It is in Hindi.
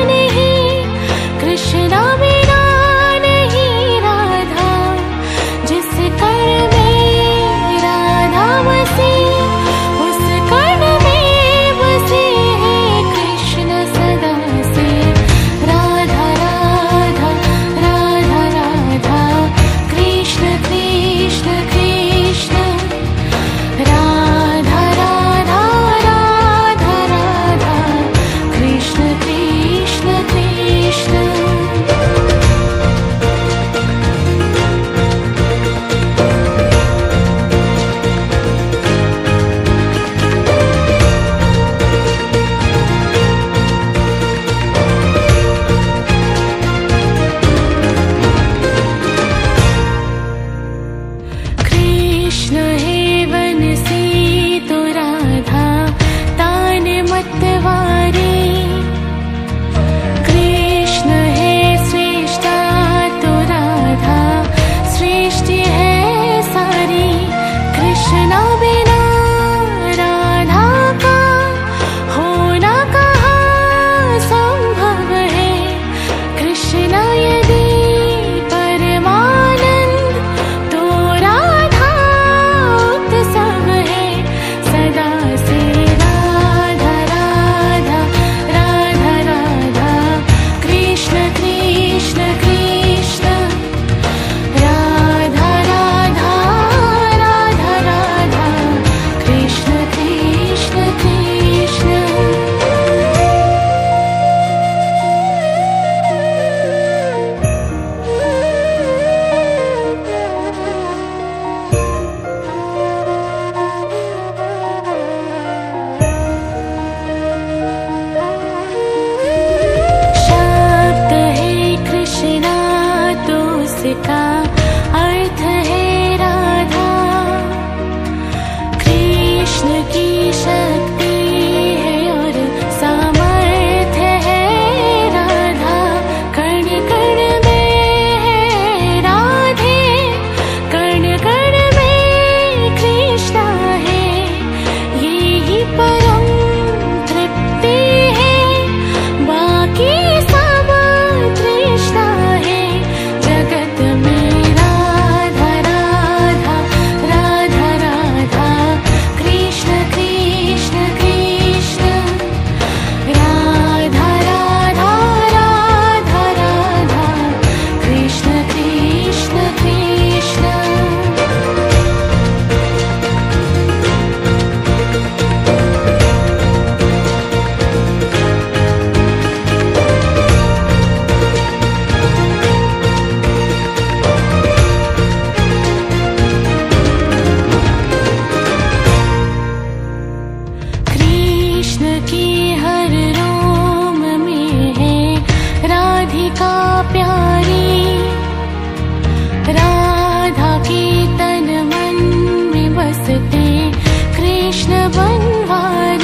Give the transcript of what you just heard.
नहीं, कृष्णा बिना नहीं राधा। जिस कण में राधा बसी, उस कण में बसे हैं कृष्ण सदा से। राधा राधा राधा राधा, कृष्ण कृष्ण कृष्ण। राधा राधा राधा राधा, कृष्ण कृष्ण कृष्ण। कृष्ण है वनसी तो राधा तान मतवारी। कृष्ण है श्रेष्ठा तो राधा सृष्टि है सारी। कृष्णा बिना राधा का होना कहाँ संभव है। कृष्णा यदि परमानंद तो राधा उत्सव है सदा से। राधा राधा राधा राधा, कृष्ण कृष्ण कृष्ण। राधा राधा राधा राधा, कृष्ण कृष्ण कृष्ण। शब्द है कृष्णा तो उसका अर्थ है राधा। कृष्ण की शक्ति है और सामर्थ्य है राधा। कण कण में है राधे, कण कण में कृष्णा है। यही परम तृप्ति है, बाकी सब तृष्णा है। जगत में राधा राधा राधा राधा, कृष्ण कृष्ण कृष्ण। राधा राधा राधा राधा, कृष्ण कृष्ण कृष्ण। कृष्ण की हर रोम में है राधिका प्यारी। राधा के तन मन में बसते कृष्ण बनवारी।